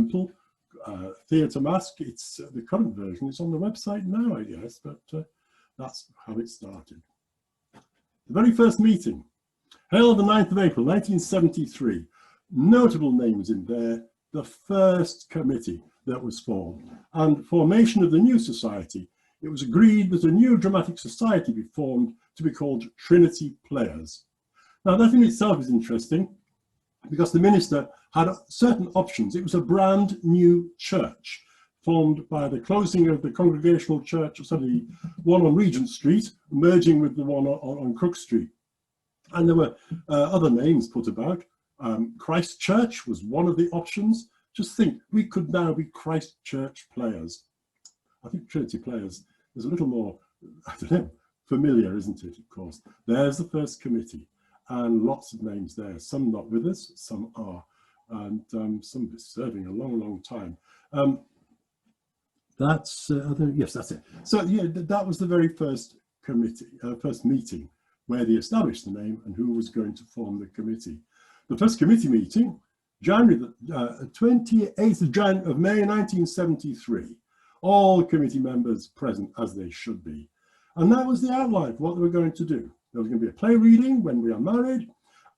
simple. Theatre Mask, it's the current version, it's on the website now, I guess, but that's how it started. The very first meeting, held the 9th of April 1973. Notable names in there. The first committee that was formed, and formation of the new society. It was agreed that a new dramatic society be formed to be called Trinity Players. Now that in itself is interesting, because the minister had certain options. It was a brand new church formed by the closing of the Congregational Church, the one on Regent Street, merging with the one on Crook Street. And there were other names put about. Christ Church was one of the options. Just think, we could now be Christ Church Players. I think Trinity Players is a little more, I don't know, familiar, isn't it, of course. There's the first committee, and lots of names there. Some not with us, some are, and some serving a long, long time. Yes, that's it. So yeah, that was the very first committee, first meeting, where they established the name and who was going to form the committee. The first committee meeting, January the 28th of May 1973. All committee members present, as they should be. And that was the outline for what they were going to do. There was going to be a play reading when we are married,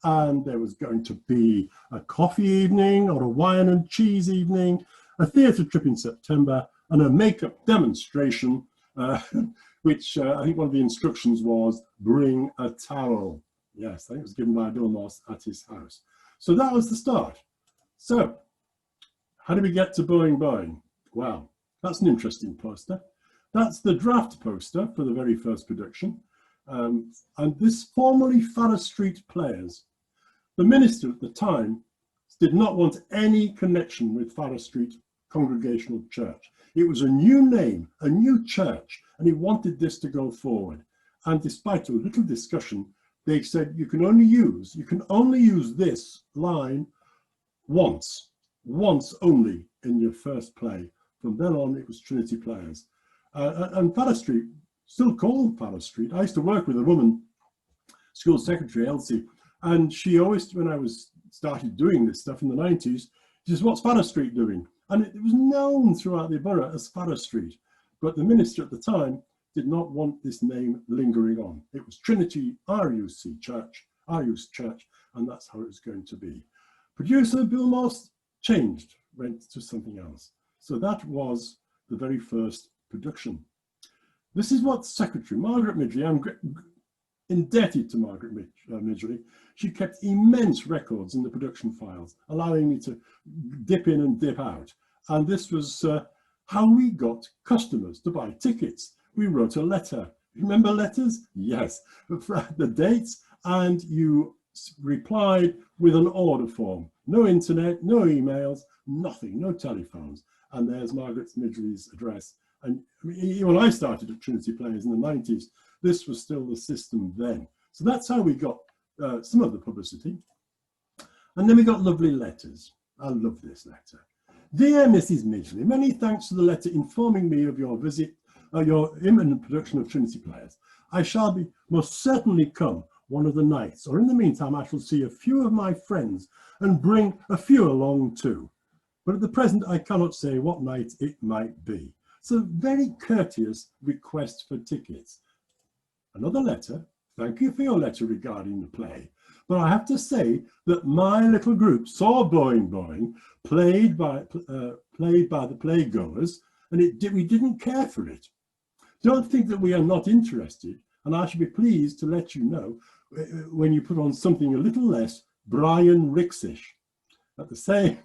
and there was going to be a coffee evening or a wine and cheese evening, a theatre trip in September, and a makeup demonstration, which I think one of the instructions was, bring a towel. Yes, I think it was given by Bilmos at his house. So that was the start. So, how did we get to Boing Boing? Well, that's an interesting poster. That's the draft poster for the very first production. And this formerly Farrar Street Players. The minister at the time did not want any connection with Farrar Street Congregational Church. It was a new name, a new church, and he wanted this to go forward. And despite a little discussion, they said you can only use this line once only in your first play. From then on, it was Trinity Players. And Farrar Street, still called Farrar Street. I used to work with a woman, school secretary, Elsie, and she always, when I started doing this stuff in the 90s, she says, what's Farrar Street doing? And it was known throughout the borough as Farrar Street. But the minister at the time did not want this name lingering on. It was Trinity RUC Church, and that's how it was going to be. Producer Bill Moss changed, went to something else. So that was the very first production. This is what Secretary Margaret Midgley, I'm indebted to Margaret Midgley. She kept immense records in the production files, allowing me to dip in and dip out. And this was how we got customers to buy tickets. We wrote a letter. Remember letters? Yes. The dates, and you replied with an order form. No internet, no emails, nothing, no telephones. And there's Margaret Midgley's address. And I mean, when I started at Trinity Players in the 90s, this was still the system then. So that's how we got some of the publicity. And then we got lovely letters. I love this letter. Dear Mrs. Midgley, many thanks for the letter informing me of your visit, your imminent production of Trinity Players. I shall be most certainly come one of the nights, or in the meantime I shall see a few of my friends and bring a few along too. But at the present I cannot say what night it might be. So very courteous request for tickets. Another letter. Thank you for your letter regarding the play. But I have to say that my little group saw Boing Boing played by the playgoers, and we didn't care for it. Don't think that we are not interested, and I shall be pleased to let you know when you put on something a little less Brian Ricksish. At the same,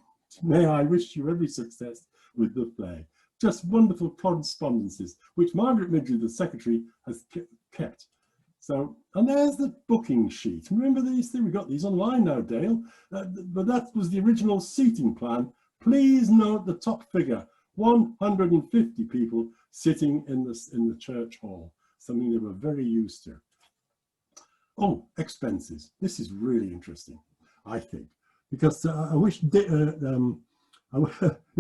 may I wish you every success with the play. Just wonderful correspondences, which Margaret Midgley, the secretary, has kept. So, and there's the booking sheet. Remember these things? We've got these online now, Dale. But that was the original seating plan. Please note the top figure, 150 people sitting in the church hall, something they were very used to. Oh, expenses. This is really interesting, I think, because I wish, is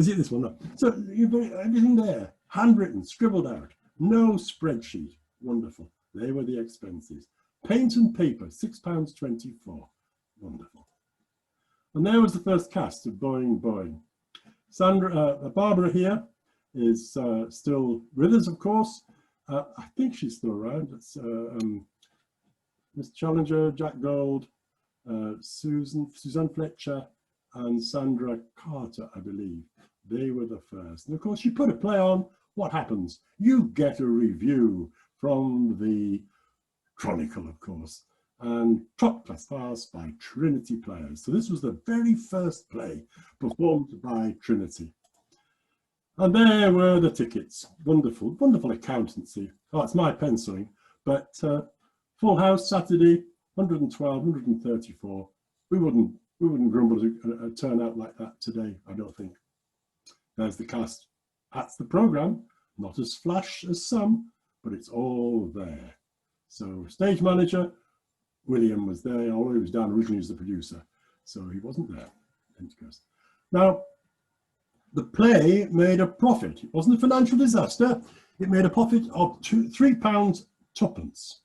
it this one? No. So everything there, handwritten, scribbled out, no spreadsheet. Wonderful. They were the expenses. Paint and paper, £6.24. Wonderful. And there was the first cast of Boing Boing. Barbara here is still with us, of course. I think she's still around. It's Miss Challenger, Jack Gold, Suzanne Fletcher, and Sandra Carter, I believe. They were the first. And of course, you put a play on, what happens? You get a review from the Chronicle, of course, and Top Class Farce by Trinity Players. So this was the very first play performed by Trinity. And there were the tickets. Wonderful, wonderful accountancy. Oh, it's my penciling. But full house Saturday, 112, 134. We wouldn't grumble at a turnout like that today, I don't think. There's the cast. That's the programme. Not as flash as some, but it's all there. So stage manager, William was there, although he was down originally as the producer. So he wasn't there. Now, the play made a profit. It wasn't a financial disaster. It made a profit of £3 twopence.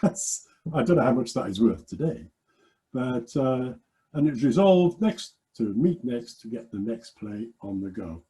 That's, I don't know how much that is worth today, but and it was resolved to meet next to get the next play on the go.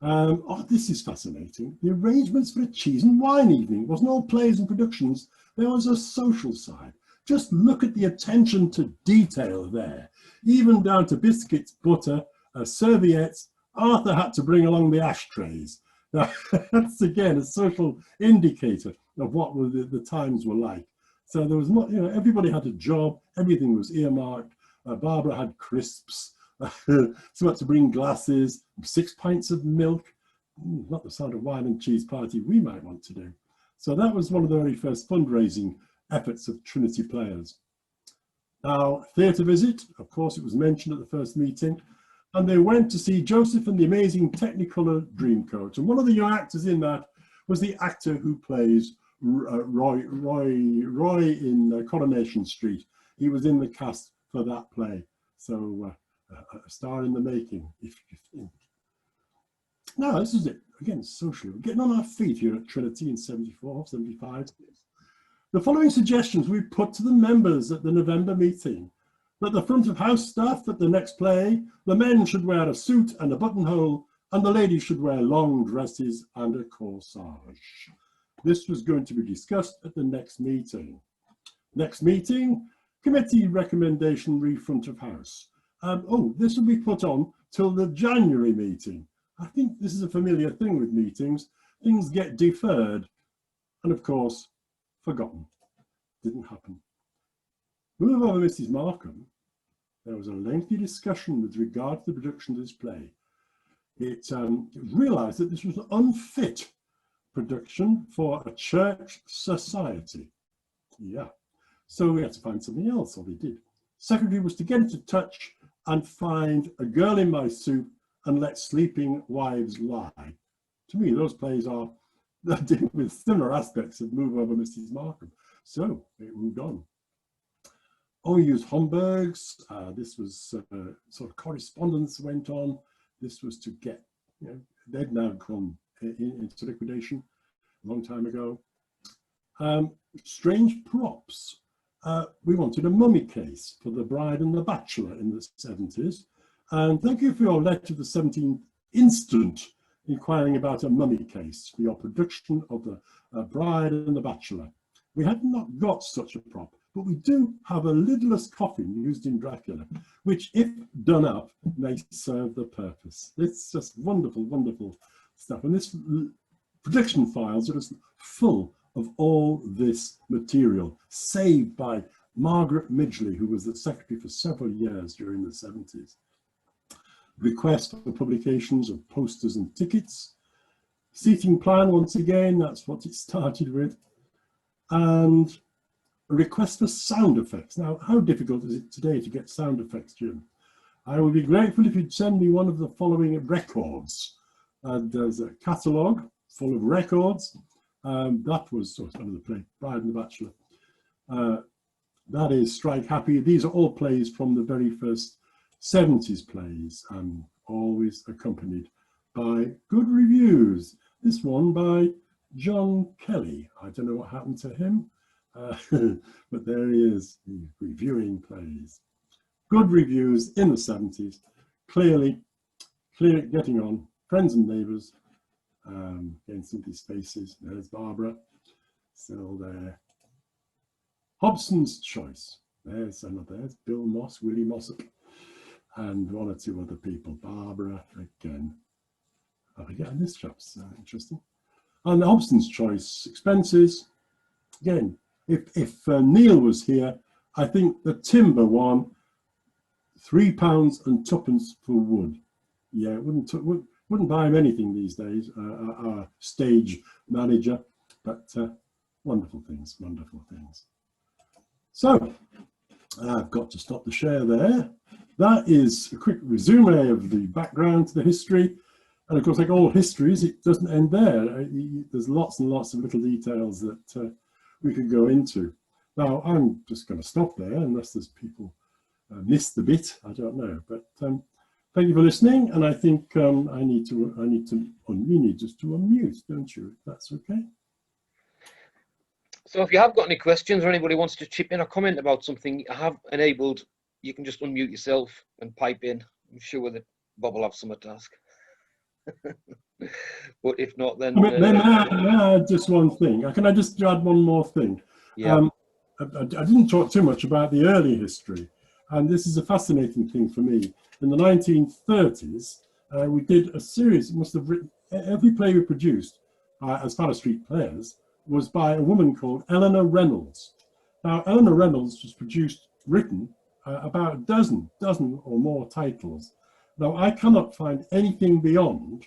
Oh, this is fascinating. The arrangements for a cheese and wine evening. It wasn't all plays and productions. There was a social side. Just look at the attention to detail there. Even down to biscuits, butter, serviettes. Arthur had to bring along the ashtrays. Now, that's again a social indicator of what the times were like. So there was not, everybody had a job. Everything was earmarked. Barbara had crisps. So had to bring glasses, 6 pints of milk. Not the sort of wine and cheese party we might want to do. So that was one of the very first fundraising efforts of Trinity Players. Now, theatre visit, of course, it was mentioned at the first meeting, and they went to see Joseph and the Amazing Technicolor Dreamcoat. And one of the young actors in that was the actor who plays Roy in Coronation Street. He was in the cast for that play. So a star in the making, if you think. Now, this is it. Again, socially, we're getting on our feet here at Trinity in 74, 75. The following suggestions we put to the members at the November meeting: that the front of house staff at the next play, the men should wear a suit and a buttonhole, and the ladies should wear long dresses and a corsage. This was going to be discussed at the next meeting. Next meeting, committee recommendation re front of house. Oh, this will be put on till the January meeting. I think this is a familiar thing with meetings. Things get deferred and, of course, forgotten. Didn't happen. Move over Mrs. Markham. There was a lengthy discussion with regard to the production of this play. It realised that this was an unfit production for a church society. Yeah. So we had to find something else, or we did. Secretary was to get into touch and find A Girl in My Soup and Let Sleeping Wives Lie. To me, those plays are dealing with similar aspects of Move Over Mrs. Markham. So it moved on. OU's Homburgs. This was sort of correspondence went on. This was to get, they'd now gone into liquidation a long time ago. Strange props. We wanted a mummy case for The Bride and the Bachelor in the 70s. And thank you for your letter of the 17th instant inquiring about a mummy case for your production of The Bride and the Bachelor. We had not got such a prop, but we do have a lidless coffin used in Dracula, which, if done up, may serve the purpose. It's just wonderful, wonderful stuff. And this production files are just full of all this material, saved by Margaret Midgley, who was the secretary for several years during the 70s. Request for publications of posters and tickets. Seating plan, once again, that's what it started with. And a request for sound effects. Now, how difficult is it today to get sound effects, Jim? I would be grateful if you'd send me one of the following records. There's a catalogue full of records. That was sort of the play, Bride and the Bachelor. That is Strike Happy. These are all plays from the very first 70s plays, and always accompanied by good reviews. This one by John Kelly. I don't know what happened to him, but there he is, reviewing plays. Good reviews in the 70s. Clearly, clear, getting on, friends and neighbours, getting some of these faces. There's Barbara, still there. Hobson's Choice. There's another. There's Bill Moss, Willie Mossop, and one or two other people. Barbara again. Oh, yeah, this chap's interesting. And the Hobson's Choice expenses. Again, if Neil was here, I think the timber one, £3 and twopence for wood. Yeah, wouldn't buy him anything these days. Our stage manager, but wonderful things, wonderful things. So I've got to stop the share there. That is a quick resume of the background to the history. And of course, like all histories, it doesn't end there. There's lots and lots of little details that we could go into. Now, I'm just going to stop there unless there's people missed the bit. I don't know. But thank you for listening. And I think you need just to unmute, don't you? If that's okay. So if you have got any questions or anybody wants to chip in or comment about something I have enabled, you can just unmute yourself and pipe in. I'm sure that Bob will have something to ask. But if not, then may I add just one thing? Can I just add one more thing? Yeah. I didn't talk too much about the early history, and this is a fascinating thing for me. In the 1930s, we did a series. Must have written every play we produced as Farrar Street Players was by a woman called Eleanor Reynolds. Now, Eleanor Reynolds was written about a dozen or more titles. Now, I cannot find anything beyond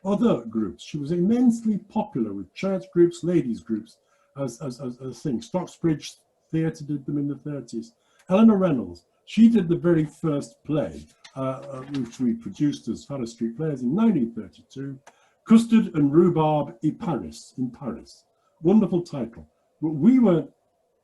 other groups. She was immensely popular with church groups, ladies groups, as things. Stocksbridge Theatre did them in the 30s. Eleanor Reynolds, she did the very first play, which we produced as Farrar Street Players in 1932, Custard and Rhubarb in Paris. Wonderful title. But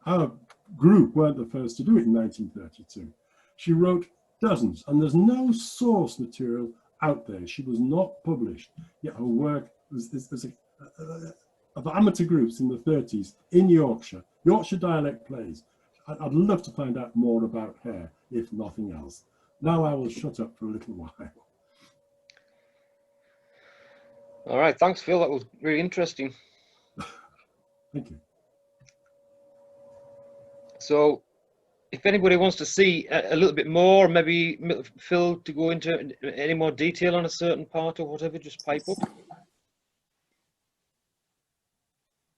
our group weren't the first to do it in 1932. She wrote dozens, and there's no source material out there. She was not published, yet her work was of amateur groups in the 30s in Yorkshire dialect plays. I'd love to find out more about her, if nothing else. Now I will shut up for a little while. All right, thanks, Phil. That was really interesting. Thank you. So if anybody wants to see a little bit more, maybe Phil to go into any more detail on a certain part or whatever, just pipe up.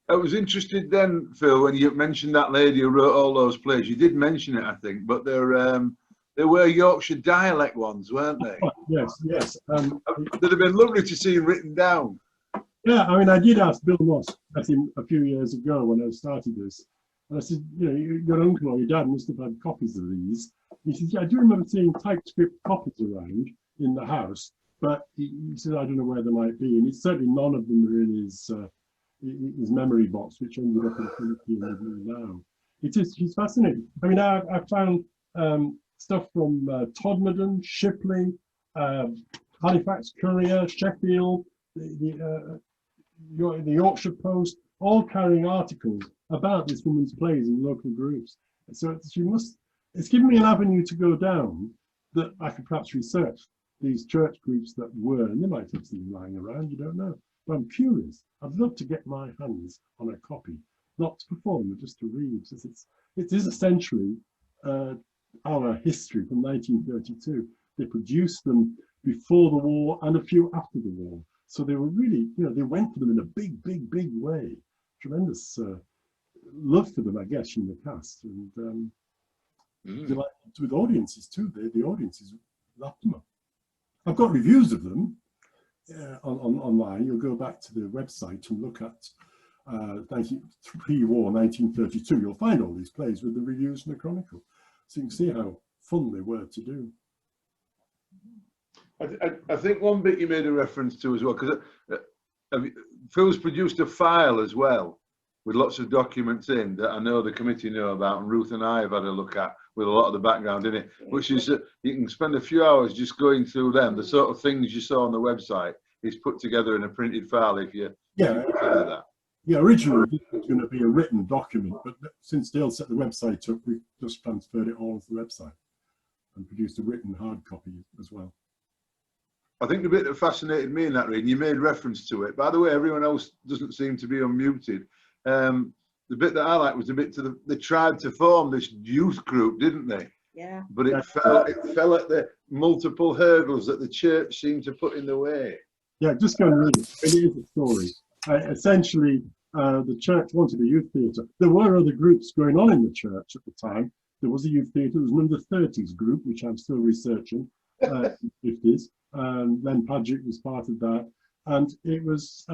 I was interested then, Phil, when you mentioned that lady who wrote all those plays. You did mention it, I think, but they were Yorkshire dialect ones, weren't they? Oh, yes. They'd have been lovely to see written down. Yeah, I mean, I did ask Bill Moss, I think, a few years ago when I started this. And I said, you know, your uncle or your dad must have had copies of these. He said, yeah, I do remember seeing typescript copies around in the house, but he said, I don't know where they might be. And it's certainly none of them are in his memory box, which ended up in the Trinity now. He's fascinating. I mean, I found stuff from Todmorden, Shipley, Halifax Courier, Sheffield, the Yorkshire Post, all carrying articles about this woman's plays in local groups. So it's given me an avenue to go down that I could perhaps research these church groups that were, and they might have something lying around, you don't know. But I'm curious. I'd love to get my hands on a copy, not to perform, but just to read. It is essentially our history from 1932. They produced them before the war and a few after the war. So they were really, you know, they went for them in a big way. Tremendous love for them, I guess, from the cast, and with audiences too. The audiences lapped them up. I've got reviews of them online. You'll go back to the website and look at pre-war 1932. You'll find all these plays with the reviews from the Chronicle, so you can see how fun they were to do. I think one bit you made a reference to as well, because Phil's produced a file as well with lots of documents in that I know the committee know about, and Ruth and I have had a look at with a lot of the background in it, which is you can spend a few hours just going through them. The sort of things you saw on the website is put together in a printed file if you prefer that. Yeah, originally it was going to be a written document, but since Dale set the website up, we've just transferred it all to the website and produced a written hard copy as well. I think the bit that fascinated me in that reading, you made reference to it. By the way, everyone else doesn't seem to be unmuted. The bit that I liked was the bit they tried to form this youth group, didn't they? Yeah. But it fell at the multiple hurdles that the church seemed to put in the way. Yeah, just go and read it. It is a story. Essentially, the church wanted a youth theatre. There were other groups going on in the church at the time. There was a youth theatre. There was an under-30s group, which I'm still researching, in the 50s. Len Padgett was part of that. And it was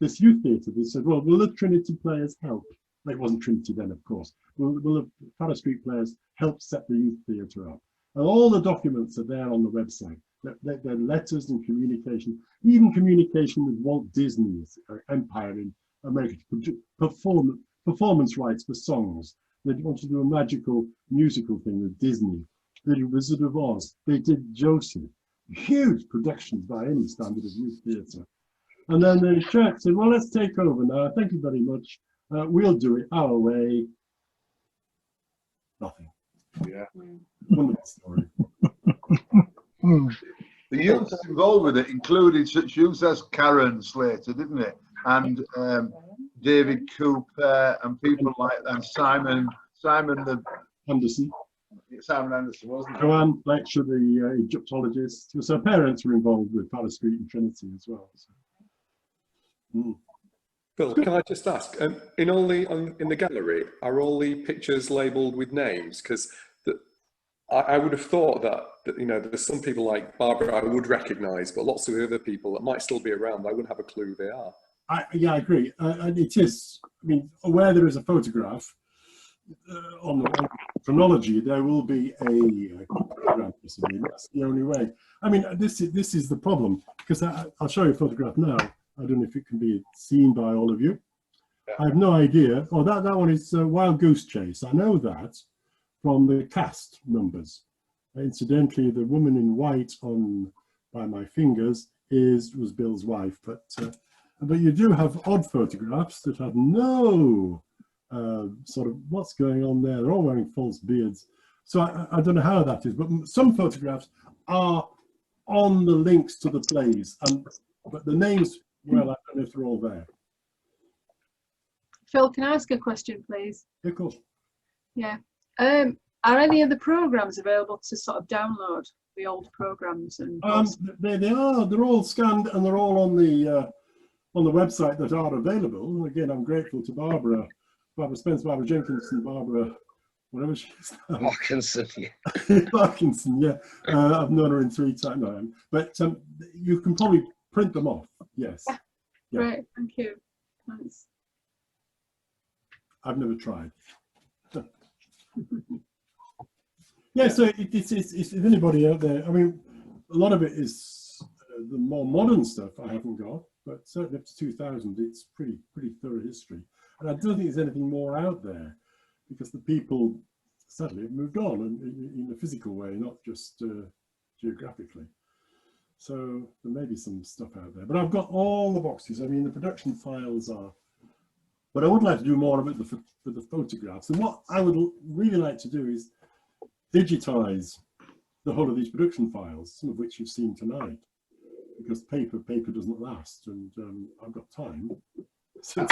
this youth theatre. They said, well, will the Trinity Players help? It wasn't Trinity then, of course. Will the Farrar Street Players help set the youth theatre up? And all the documents are there on the website. Their letters and communication, even communication with Walt Disney's empire in America, performance rights for songs. They wanted to do a magical musical thing with Disney. They did Wizard of Oz. They did Joseph. Huge productions by any standard of youth theatre. And then the church said, well, let's take over now. Thank you very much. We'll do it our way. Nothing. Yeah. Wonderful story. The youth involved with it included such youths as Karen Slater, didn't it? And David Cooper and people like that. And Simon Anderson. wasn't it? Joanne Fletcher, the Egyptologist. So her parents were involved with Farrar Street and Trinity as well. So. Phil, can I just ask, in the gallery, are all the pictures labelled with names? Because I would have thought that there's some people like Barbara I would recognise, but lots of other people that might still be around, I wouldn't have a clue who they are. I agree. And it is, I mean, where there is a photograph on the chronology, there will be a photograph. That's the only way. I mean, this is the problem, because I'll show you a photograph now. I don't know if it can be seen by all of you. Yeah. I have no idea. Oh, that one is Wild Goose Chase. I know that from the cast numbers. Incidentally, the woman in white by my fingers was Bill's wife. But you do have odd photographs that have no sort of what's going on there. They're all wearing false beards. So I don't know how that is. But some photographs are on the links to the plays, but the names, well, I don't know if they're all there. Phil, can I ask a question, please? Yeah, of course. Yeah. Are any of the programs available to sort of download, the old programs? And they are. They're all scanned and they're all on the website that are available. Again, I'm grateful to Barbara Spence, Barbara Jenkinson, Barbara, whatever she is now. Parkinson, yeah. Parkinson, yeah. I've known her in 3 times. No, but you can probably print them off. Yes. Yeah. Great, thank you. Thanks. I've never tried. Yeah, so it's if anybody out there, I mean, a lot of it is the more modern stuff I haven't got, but certainly up to 2000, it's pretty thorough history. And I don't think there's anything more out there because the people sadly have moved on in a physical way, not just geographically. So there may be some stuff out there, but I've got all the boxes. I mean, the production files are, but I would like to do more of it for the photographs. And what I would really like to do is digitize the whole of these production files, some of which you've seen tonight, because paper doesn't last, and I've got time. So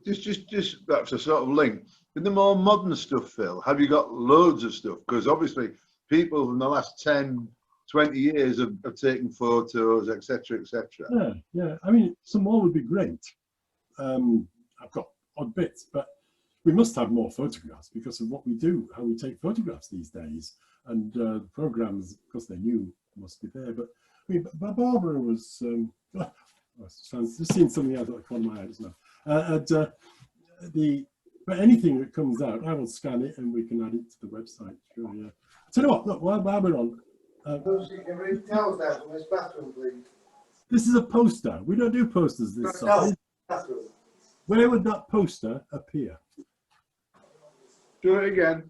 just that's a sort of link. In the more modern stuff, Phil, have you got loads of stuff? Because obviously people from the last 10, 20 years have taken photos, etc., etc. Yeah. I mean, some more would be great. I've got odd bits, but we must have more photographs because of what we do, how we take photographs these days. And the programs, because they're new, must be there. But I mean, Barbara was, just seeing something out of the corner of my eye just now. But anything that comes out, I will scan it and we can add it to the website. Sure, yeah. So, look, while we're on. This is a poster. We don't do posters this size. Where would that poster appear? Do it again.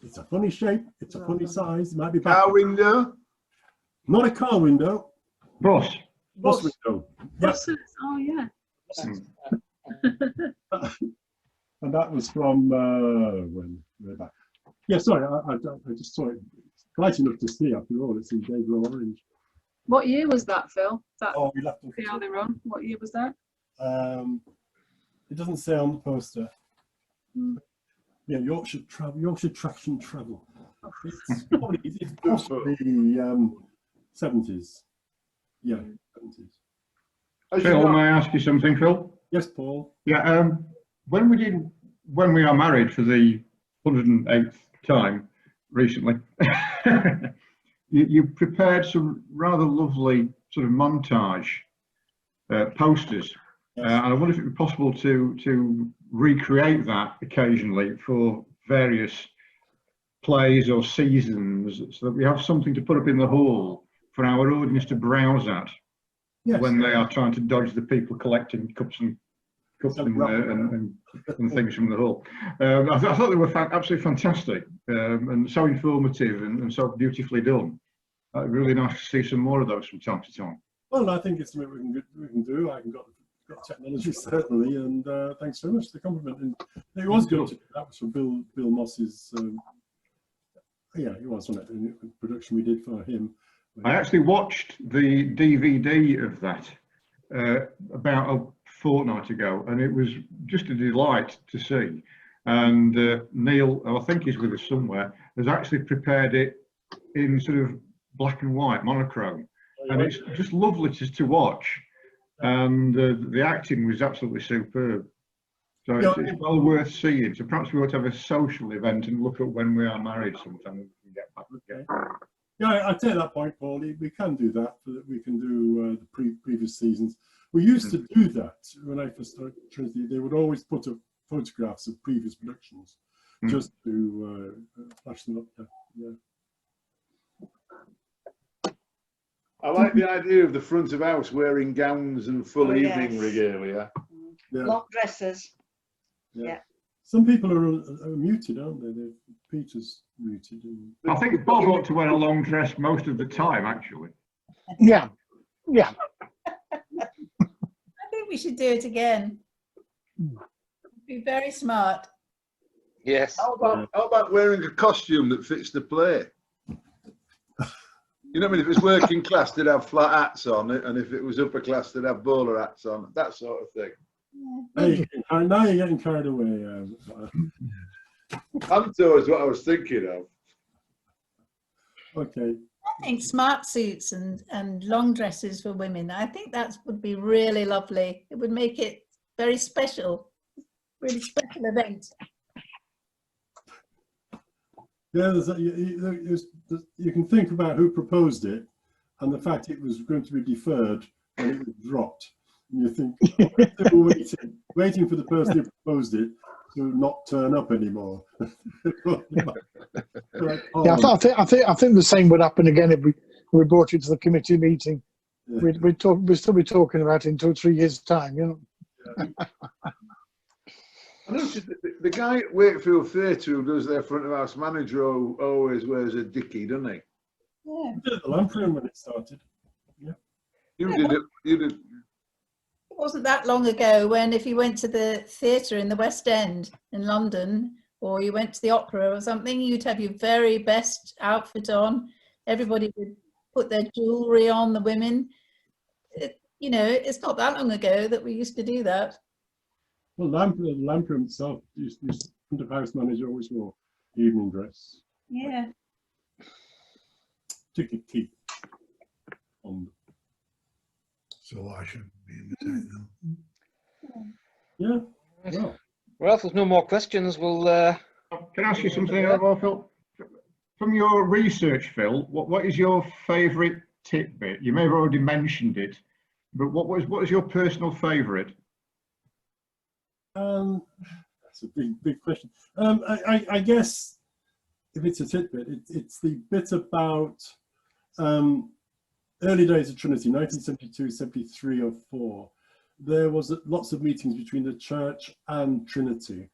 It's a funny shape. It's a funny size. It might be car window. Not a car window. Bus window. Yes. Oh yeah. And that was from when way back. Yeah, sorry, I just saw it bright enough to see after all. It's in Daybro Orange. What year was that, Phil? That Oh, we left see how they run? What year was that? it doesn't say on the poster. Hmm. Yeah, Yorkshire Traction Travel. Oh. It's probably it's possibly 70s. Yeah, 70s. Phil, may I ask you something, Phil? Yes, Paul. Yeah, when we are married for the 108th time recently, you prepared some rather lovely sort of montage posters. Yes. And I wonder if it would be possible to recreate that occasionally for various plays or seasons, so that we have something to put up in the hall for our audience to browse at. Yes. When they are trying to dodge the people collecting cups and things from the hall. I thought they were absolutely fantastic and so informative and so beautifully done. Really nice to see some more of those from time to time. Well, I think it's something we can do. I can got technology certainly, and thanks very much for the compliment. And it was good. That was for Bill Moss's. Yeah, it was, wasn't it? The production we did for him. I actually watched the DVD of that about a fortnight ago, and it was just a delight to see. And Neil, I think he's with us somewhere, has actually prepared it in sort of black and white monochrome, and it's just lovely to watch. And the acting was absolutely superb. So it's well worth seeing. So perhaps we ought to have a social event and look at When We Are Married sometime. We can get back again. Yeah, I take that point, Paul. We can do that. We can do the previous seasons. We used to do that when I first started Trinity. They would always put up photographs of previous productions just to flash them up. Yeah. I like the idea of the front of house wearing gowns and full evening regalia. Yeah. Long dresses. Yeah. Yeah. Some people are muted, aren't they? Peter's muted. I think Bob ought to wear a long dress most of the time, actually. Yeah, yeah. I think we should do it again. Be very smart. Yes. How about wearing a costume that fits the play? You know what I mean? If it's working class, they'd have flat hats on it, and if it was upper class, they'd have bowler hats on, that sort of thing. Now you're getting carried away. Panto is what I was thinking of. Okay. I think smart suits and long dresses for women, I think that would be really lovely. It would make it very special, really special event. Yeah, you can think about who proposed it and the fact it was going to be deferred when it was dropped. And you think, they were waiting for the person who proposed it to not turn up anymore. Like, oh. Yeah, I think the same would happen again if we brought it to the committee meeting. Yeah. We'd still be talking about it in 2 or 3 years' time, you know. Yeah. I noticed the guy at Wakefield Theatre who does their front of house manager always wears a dickie, doesn't he? Yeah. We did at the lamp room when it started. Yeah. You did it. You did. It wasn't that long ago when if you went to the theatre in the West End in London, or you went to the opera or something, you'd have your very best outfit on. Everybody would put their jewellery on, the women. You know, it's not that long ago that we used to do that. Well, the lamp room itself, front of house manager always wore evening dress. Yeah. Ticket key on. So I shouldn't be in the tent now. Yeah. Well, if there's no more questions, we'll. Can I ask you something, Phil? From your research, Phil, what is your favourite tidbit? You may have already mentioned it, but what was your personal favourite? That's a big question. I guess if it's a tidbit, it's the bit about early days of Trinity, 1972, 73 or 4. There was lots of meetings between the church and Trinity,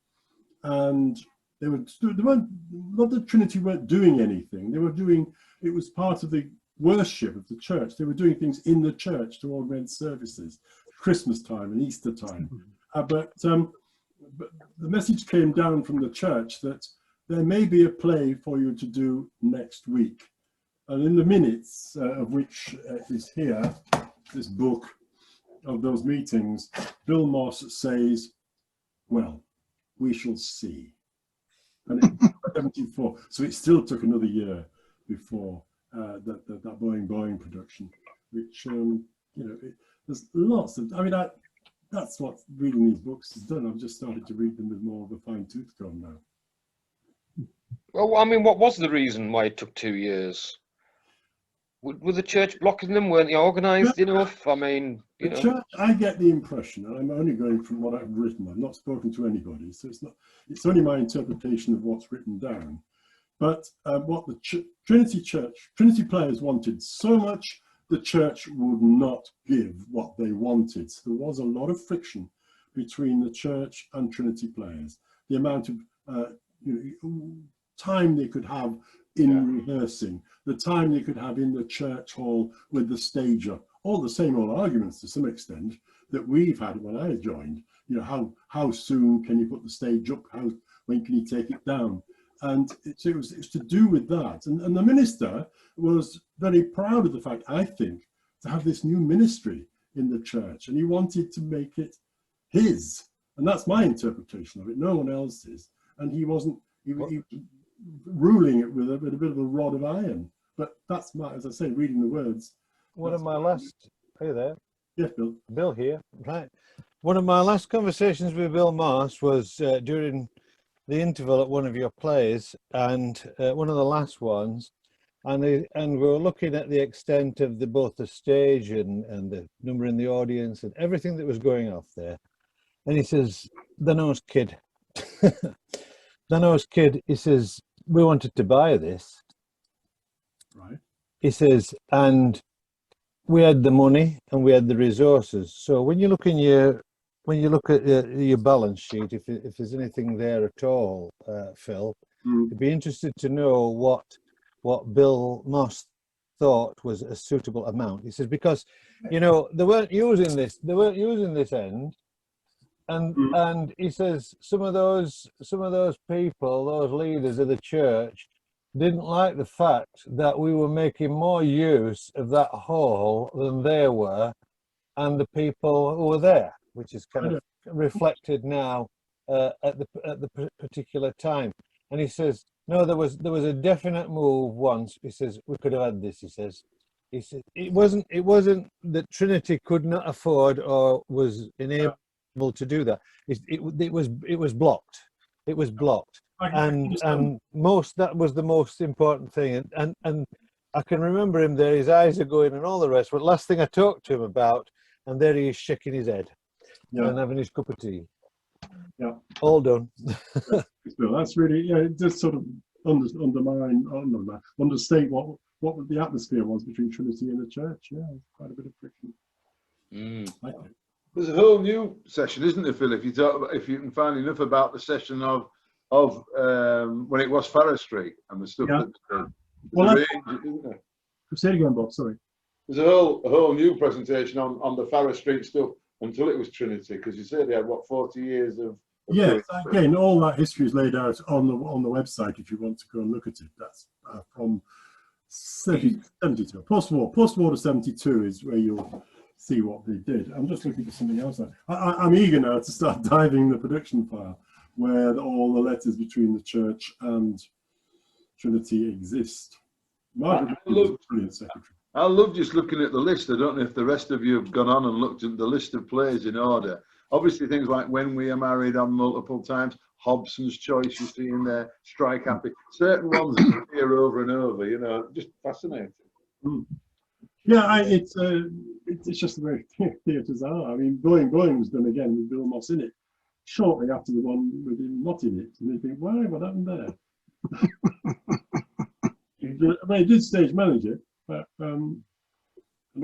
and not that Trinity weren't doing anything. They were doing, it was part of the worship of the church. They were doing things in the church to augment services, Christmas time and Easter time. But the message came down from the church that there may be a play for you to do next week. And in the minutes, of which is here, this book of those meetings, Bill Moss says, well, we shall see. And it was 74, so it still took another year before that Boing Boing production, which, you know, there's lots of, I mean, that's what reading these books has done. I've just started to read them with more of a fine tooth comb now. Well, I mean, what was the reason why it took 2 years? Were the church blocking them? Weren't they organised enough? I mean, you know. Church, I get the impression, and I'm only going from what I've written. I've not spoken to anybody, so it's only my interpretation of what's written down. But what the Trinity Players wanted so much, the church would not give what they wanted. So there was a lot of friction between the church and Trinity Players. The amount of time they could have in rehearsing, the time they could have in the church hall with the stager, all the same old arguments to some extent that we've had when I joined. You know, how soon can you put the stage up? When can you take it down? And it was to do with that. And the minister was very proud of the fact, I think, to have this new ministry in the church, and he wanted to make it his. And that's my interpretation of it, no one else's. And he wasn't, he was ruling it with a bit of a rod of iron. But that's my, as I say, reading the words. One of my last, are you there? Yes, Bill. Bill here, right. One of my last conversations with Bill Moss was during the interval at one of your plays, and one of the last ones, and we were looking at the extent of both the stage and the number in the audience and everything that was going off there. And he says, the nose kid, the nose kid, he says, we wanted to buy this. Right. He says, and we had the money and we had the resources. So when you look at your balance sheet, if there's anything there at all, Phil, I'd be interested to know what Bill Moss thought was a suitable amount. He says, because, you know, they weren't using this end, and he says some of those people, those leaders of the church, didn't like the fact that we were making more use of that hall than they were, and the people who were there, which is kind of reflected now at the particular time. And he says, no, there was a definite move once. He says we could have had this. He said it wasn't that Trinity could not afford or was unable to do that. It was blocked. It was blocked. And that was the most important thing. And I can remember him there. His eyes are going and all the rest. But last thing I talked to him about, and there he is shaking his head and having his cup of tea. Yeah, all done. That's really, it does sort of understate what the atmosphere was between Trinity and the church. Yeah, quite a bit of friction. There's a whole new session, isn't there, Phil? If you can find enough about the session of when it was Farrar Street and the stuff that isn't there? Say it again, Bob. Sorry. There's a whole new presentation on the Farrar Street stuff until it was Trinity, because you say they had 40 years of yes, again, all that history is laid out on the website if you want to go and look at it. That's from 72. Post-war to 72 is where you'll see what they did. I'm just looking for something else now. I'm eager now to start diving the production file where all the letters between the church and Trinity exist. Margaret was a brilliant secretary. I love just looking at the list. I don't know if the rest of you have gone on and looked at the list of plays in order. Obviously, things like When We Are Married on multiple times, Hobson's Choice, you see in there, Strike Happy, certain ones that appear over and over, you know, just fascinating. Yeah, it's just the way theatres are. I mean, Boing was done again with Bill Moss in it, shortly after the one with him not in it. And you think, why, what happened there? I mean, he did stage manage it, but, and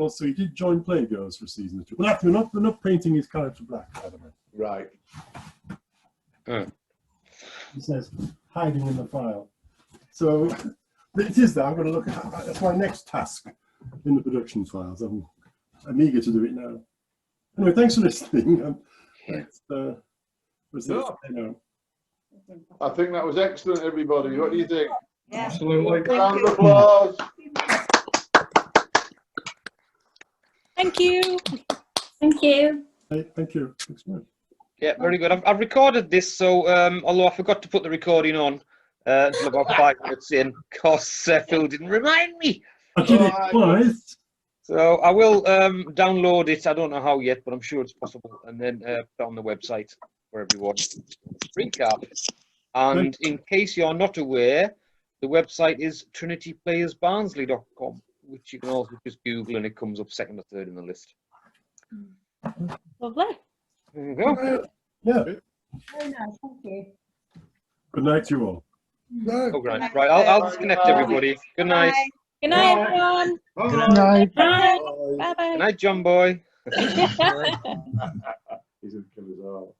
also he did join Playgoers for a season or two. Well, after they're not painting his character black, by the way. Right. He says, hiding in the file. So it is that. I'm going to look at that's my next task in the production files. I'm eager to do it now. Anyway, thanks for listening. I think that was excellent, everybody. What do you think? Yeah. Absolutely. Round of applause. Thank you. Thank you. Hey, thank you. Thanks very much. Yeah, very good. I've recorded this, so although I forgot to put the recording on until about 5 minutes in, because Phil didn't remind me. I did it twice. So I will download it. I don't know how yet, but I'm sure it's possible, and then put on the website for everyone. Recap. And in case you're not aware, the website is trinityplayersbarnsley.com, which you can also just Google, and it comes up second or third in the list. Lovely. There you go. Yeah. Very nice, thank you. Good night to you all. Oh, right. Right. I'll disconnect everybody. Good night. Good night, everyone. Good night. Bye. Bye. Good night, John boy. He's going to kill us all.